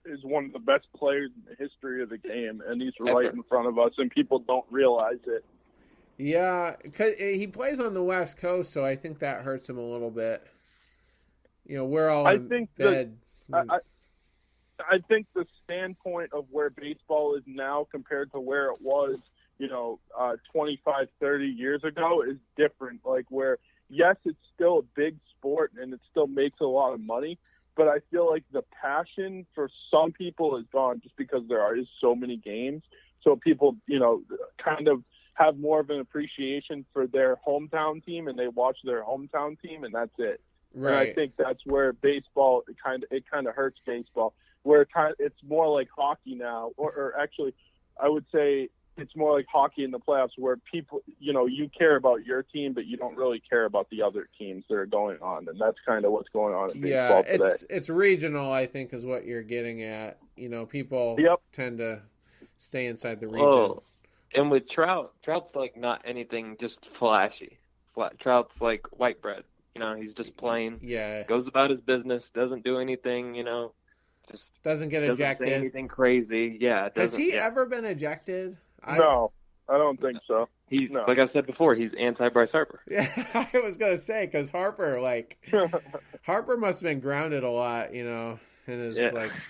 is one of the best players in the history of the game, and he's right in front of us, and people don't realize it. Yeah, because he plays on the West Coast, so I think that hurts him a little bit. We're all in bed. I think the standpoint of where baseball is now compared to where it was, 25, 30 years ago is different. Like where, yes, it's still a big sport and it still makes a lot of money, but I feel like the passion for some people is gone just because there are just so many games. So people, kind of have more of an appreciation for their hometown team, and they watch their hometown team, and that's it. Right. And I think that's where baseball it kind of hurts baseball. Where it's more like hockey now, or actually, I would say it's more like hockey in the playoffs, where people, you care about your team, but you don't really care about the other teams that are going on, and that's kind of what's going on in baseball today. Yeah, it's regional, I think, is what you're getting at. People tend to stay inside the region. Oh, and with Trout's like not anything just flashy. Trout's like white bread. He's just playing. Yeah. Goes about his business, doesn't do anything, just doesn't get ejected. Doesn't say anything crazy. Yeah. Has he ever been ejected? No, I don't think so. He's like I said before, he's anti-Bryce Harper. Yeah, I was gonna say because Harper must have been grounded a lot, in his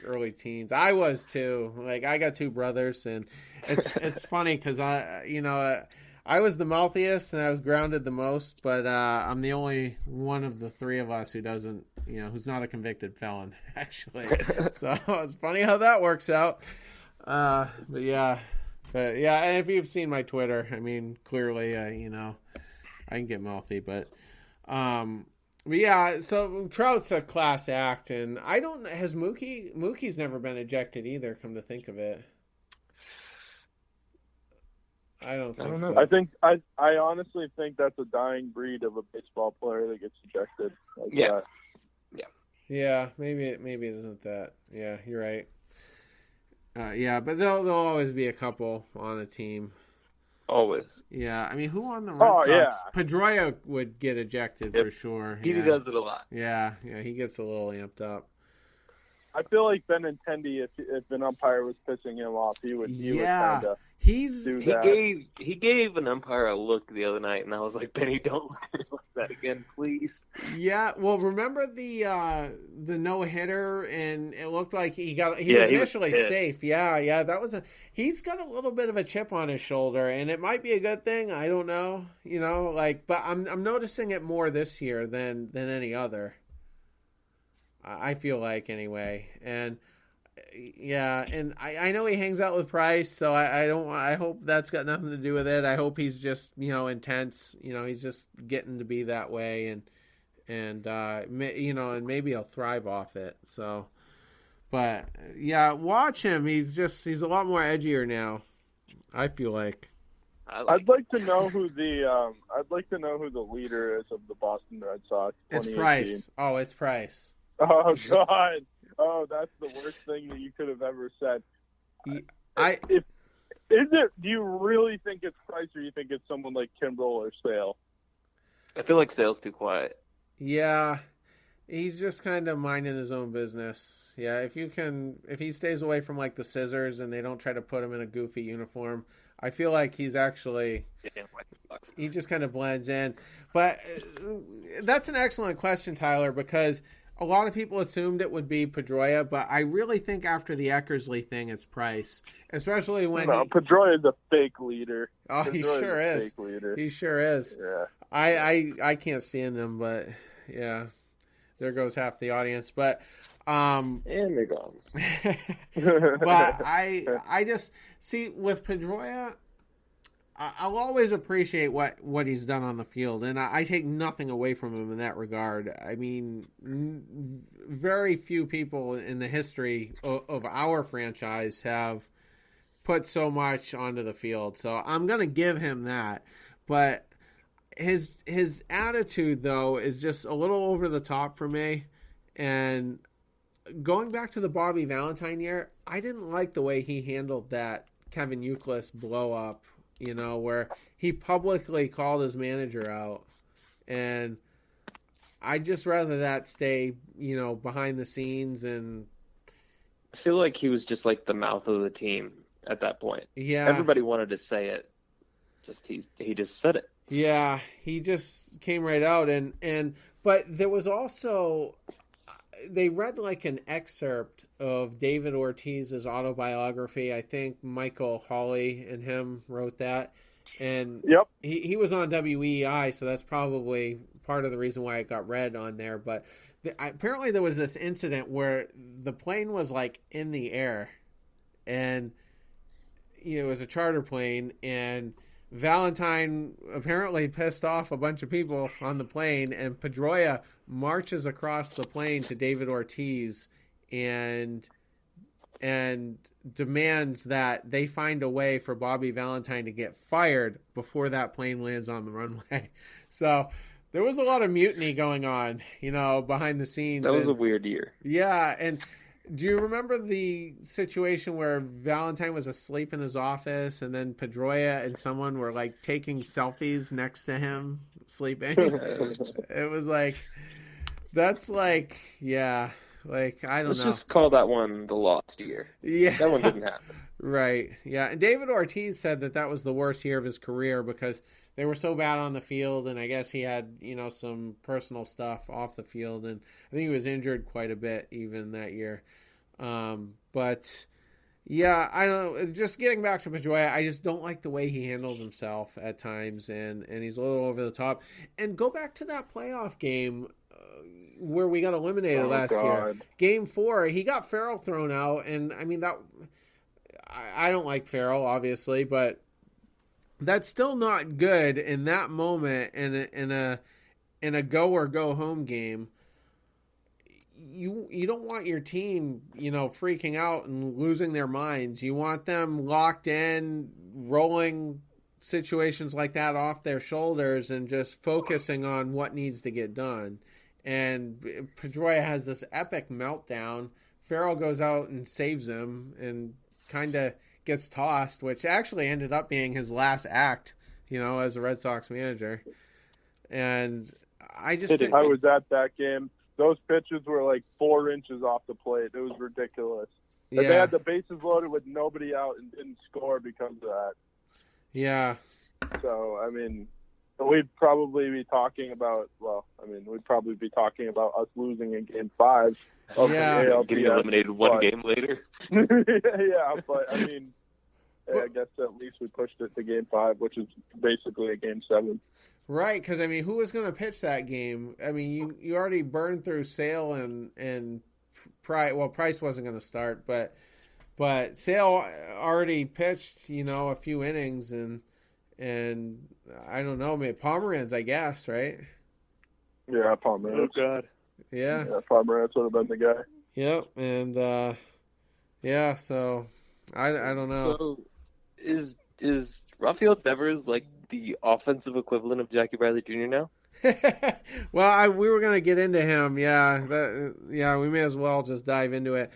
early teens. I was too. Like I got two brothers, and it's funny because I was the mouthiest and I was grounded the most, but I'm the only one of the three of us who doesn't, who's not a convicted felon, actually. So it's funny how that works out. But yeah, and if you've seen my Twitter, I mean, clearly, I can get mouthy, but yeah, so Trout's a class act, and has Mookie's never been ejected either, come to think of it. I don't know. I honestly think that's a dying breed of a baseball player that gets ejected. Yeah, maybe it isn't that. Yeah, you're right. But there'll always be a couple on a team. Always. Yeah, I mean, who on the Red Sox? Yeah. Pedroia would get ejected for sure. He does it a lot. Yeah, he gets a little amped up. I feel like Benintendi, if an umpire was pissing him off, he would kind of do that. He gave an umpire a look the other night, and I was like, Benny, don't look at it like that again, please. Yeah, well, remember the no-hitter, and it looked like he was initially safe. Yeah, that was he's got a little bit of a chip on his shoulder, and it might be a good thing. I don't know, but I'm noticing it more this year than any other. I feel like anyway, and and I know he hangs out with Price, so I hope that's got nothing to do with it. I hope he's just intense. He's just getting to be that way, and maybe he'll thrive off it. So, but yeah, watch him. He's a lot more edgier now. I feel like. I'd like to know who the leader is of the Boston Red Sox. It's Price. Oh, it's Price. Oh, God. Oh, that's the worst thing that you could have ever said. Do you really think it's Price, or you think it's someone like Kimbrel or Sale? I feel like Sale's too quiet. Yeah. He's just kind of minding his own business. Yeah, if he stays away from like the scissors and they don't try to put him in a goofy uniform, I feel like he just kind of blends in. But that's an excellent question, Tyler, because a lot of people assumed it would be Pedroia, but I really think after the Eckersley thing, it's Price, especially when Pedroia is a fake leader. Oh, he sure is. Fake leader. He sure is. Yeah. I can't stand him, but yeah, there goes half the audience. But and they're gone. But I just see with Pedroia, I'll always appreciate what he's done on the field, and I take nothing away from him in that regard. I mean, very few people in the history of our franchise have put so much onto the field, so I'm going to give him that. But his attitude, though, is just a little over the top for me. And going back to the Bobby Valentine year, I didn't like the way he handled that Kevin Youkilis blow up. Where he publicly called his manager out. And I'd just rather that stay, behind the scenes. And I feel like he was just like the mouth of the team at that point. Yeah. Everybody wanted to say it. He just said it. Yeah, he just came right out but there was also they read like an excerpt of David Ortiz's autobiography. I think Michael Hawley and him wrote that. And yep. he was on WEI, so that's probably part of the reason why it got read on there. But apparently there was this incident where the plane was like in the air, and it was a charter plane, and Valentine apparently pissed off a bunch of people on the plane, and Pedroia marches across the plane to David Ortiz and demands that they find a way for Bobby Valentine to get fired before that plane lands on the runway. So there was a lot of mutiny going on, behind the scenes. That was a weird year. Yeah, and do you remember the situation where Valentine was asleep in his office and then Pedroia and someone were like taking selfies next to him sleeping? It was like, that's like, yeah, like, I don't know. Let's just call that one the lost year. Yeah. That one didn't happen. Right. Yeah. And David Ortiz said that was the worst year of his career because they were so bad on the field, and I guess he had, some personal stuff off the field, and I think he was injured quite a bit even that year. But yeah, I don't know. Just getting back to Pedroia, I just don't like the way he handles himself at times, and he's a little over the top. And go back to that playoff game where we got eliminated last year. Game 4, he got Farrell thrown out, and I mean I don't like Farrell, obviously, but that's still not good in that moment in a go or go home game. You don't want your team, freaking out and losing their minds. You want them locked in, rolling situations like that off their shoulders and just focusing on what needs to get done. And Pedroia has this epic meltdown. Farrell goes out and saves him and kind of gets tossed, which actually ended up being his last act, as a Red Sox manager. And I just think... I was at that game. Those pitches were like 4 inches off the plate. It was ridiculous. Yeah. And they had the bases loaded with nobody out and didn't score because of that. Yeah. So, I mean, we'd probably be talking about us losing in Game 5. Yeah. Getting eliminated one game later. Yeah, but I mean, I guess at least we pushed it to Game 5, which is basically a Game 7. Right, because, I mean, who was going to pitch that game? I mean, you already burned through Sale and Price. Well, Price wasn't going to start, but Sale already pitched, a few innings, and I don't know, maybe Pomeranz, I guess, right? Yeah, Pomeranz. Oh, God. Yeah. Yeah, Pomeranz would have been the guy. Yep, and, yeah, so I don't know. So is Rafael Devers like the offensive equivalent of Jackie Bradley Jr. now? Well, we were going to get into him. Yeah, we may as well just dive into it.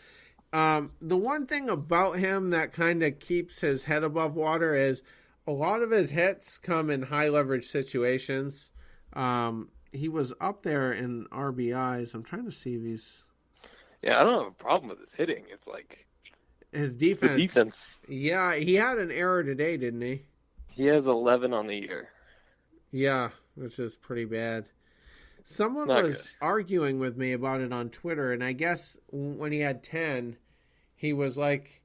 The one thing about him that kind of keeps his head above water is a lot of his hits come in high leverage situations. He was up there in RBIs. I'm trying to see if he's... Yeah, I don't have a problem with his hitting. It's like... His defense. The defense. Yeah, he had an error today, didn't he? He has 11 on the year. Yeah, which is pretty bad. Someone was arguing with me about it on Twitter, and I guess when he had 10, he was ranked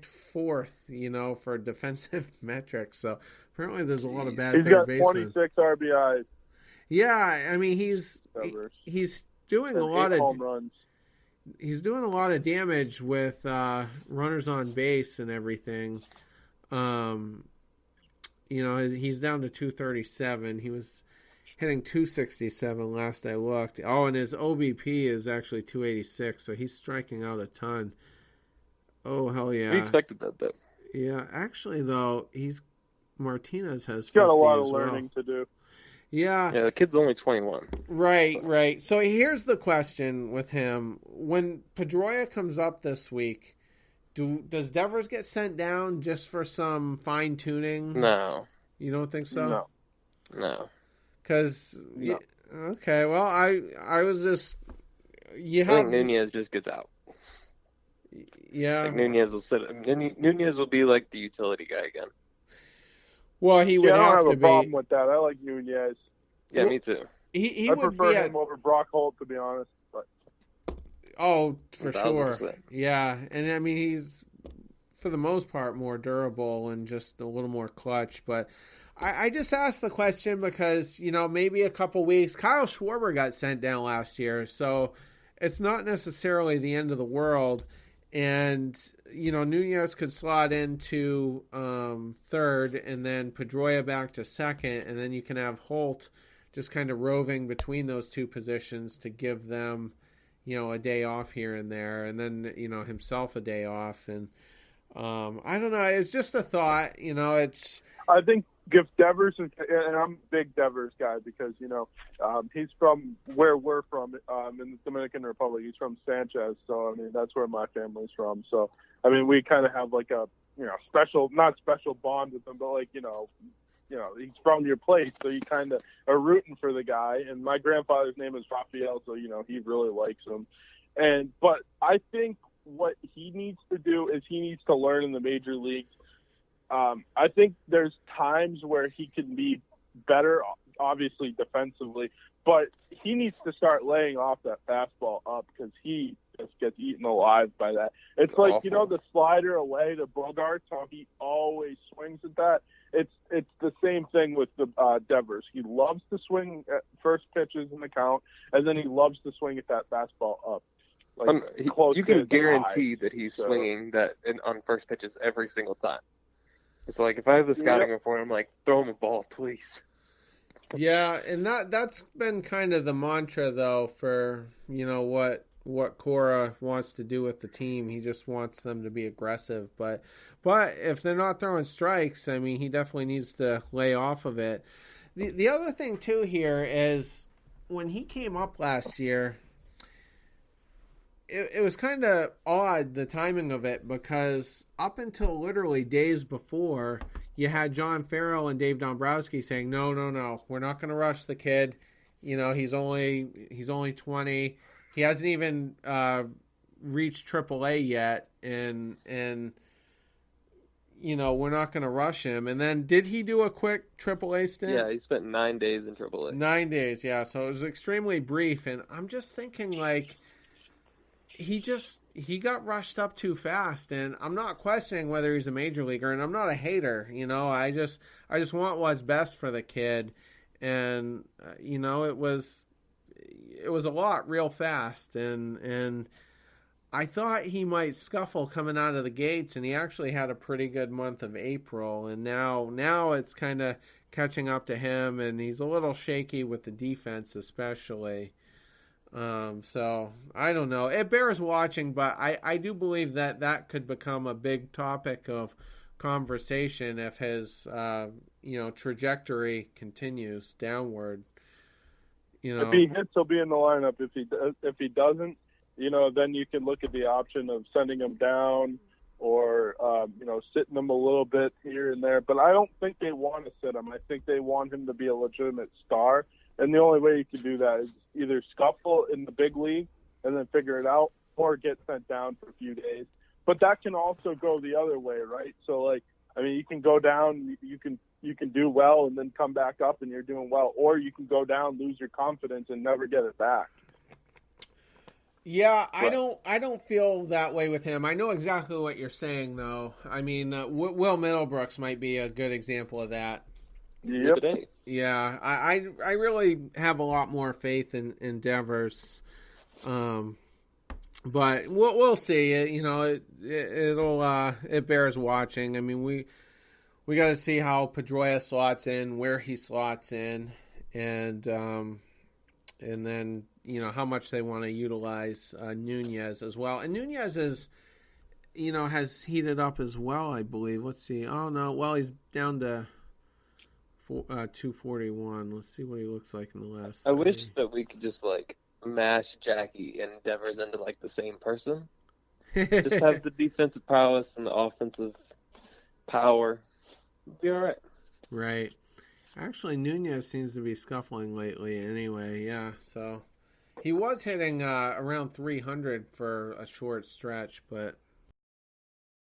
4th, for defensive metrics. So apparently there's a lot of bad third basemen. He's got 26 RBIs. Yeah, I mean he's doing a lot of home runs. He's doing a lot of damage with runners on base and everything. He's down to 237. He was hitting 267 last I looked. Oh, and his OBP is actually 286, so he's striking out a ton. Oh, hell yeah. We expected that, though. Yeah, actually, though, Martinez has 50 got a lot of as learning to do. Yeah. Yeah, the kid's only 21. Right. So here's the question with him. When Pedroia comes up this week, does Devers get sent down just for some fine-tuning? No. You don't think so? No. Because, okay, well, I was just... I think Nunez just gets out. Yeah. Like Nunez will be like the utility guy again. Well, he would I don't have to a be. problem with that. I like Nunez. Yeah, me too. He I would prefer be him over Brock Holt, to be honest. But oh, for 1000%. sure. Yeah, and I mean he's for the most part more durable and just a little more clutch. But I just asked the question because maybe a couple weeks. Kyle Schwarber got sent down last year, so it's not necessarily the end of the world. And Nunez could slot into third, and then Pedroia back to second, and then you can have Holt just kind of roving between those two positions to give them, a day off here and there, and then himself a day off. And I don't know. It's just a thought. I think if Devers and I'm a big Devers guy because he's from where we're from in the Dominican Republic. He's from Sanchez, so I mean that's where my family's from. So I mean we kind of have like a not special bond with him, but like he's from your place, so you kind of are rooting for the guy. And my grandfather's name is Rafael, so he really likes him. But I think what he needs to do is he needs to learn in the major leagues. I think there's times where he can be better, obviously defensively, but he needs to start laying off that fastball up because he just gets eaten alive by that. It's like, awful. The slider away to Bogarts, how he always swings at that. It's the same thing with the Devers. He loves to swing at first pitches in the count, and then he loves to swing at that fastball up. You can guarantee that he's swinging that on first pitches every single time. It's like if I have the scouting report, I'm like, throw him a ball, please. Yeah, and that's been kind of the mantra though for what Cora wants to do with the team. He just wants them to be aggressive, but if they're not throwing strikes, I mean, he definitely needs to lay off of it. The other thing too here is when he came up last year, it was kind of odd, the timing of it, because up until literally days before, you had John Farrell and Dave Dombrowski saying, no, we're not going to rush the kid. He's only 20. He hasn't even reached AAA yet, and we're not going to rush him. And then did he do a got AAA stint? Yeah, he spent 9 days in AAA. 9 days, yeah. So it was extremely brief, and I'm just thinking like, he got rushed up too fast, and I'm not questioning whether he's a major leaguer, and I'm not a hater. I just want what's best for the kid, and it was a lot real fast, and I thought he might scuffle coming out of the gates, and he actually had a pretty good month of April, and now it's kind of catching up to him, and he's a little shaky with the defense especially. So I don't know. It bears watching, but I do believe that could become a big topic of conversation if his trajectory continues downward. If he hits, he'll be in the lineup. If he doesn't, then you can look at the option of sending him down or sitting him a little bit here and there. But I don't think they want to sit him. I think they want him to be a legitimate star. And the only way you can do that is either scuffle in the big league and then figure it out, or get sent down for a few days. But that can also go the other way, right? So, you can go down, you can do well and then come back up and you're doing well, or you can go down, lose your confidence, and never get it back. Yeah, I don't feel that way with him. I know exactly what you're saying, though. I mean, Will Middlebrooks might be a good example of that. Yep. Yeah, I really have a lot more faith in Devers, but we'll see. It bears watching. I mean, we got to see how Pedroia slots in, where he slots in, and then how much they want to utilize Nunez as well. And Nunez is, has heated up as well, I believe. Let's see. Oh no, well he's down to 241. Let's see what he looks like in the last. I wish that we could just mash Jackie and Devers into the same person. Just have the defensive prowess and the offensive power. It'd be all right. Right. Actually, Nunez seems to be scuffling lately. Anyway, yeah. So he was hitting around 300 for a short stretch, but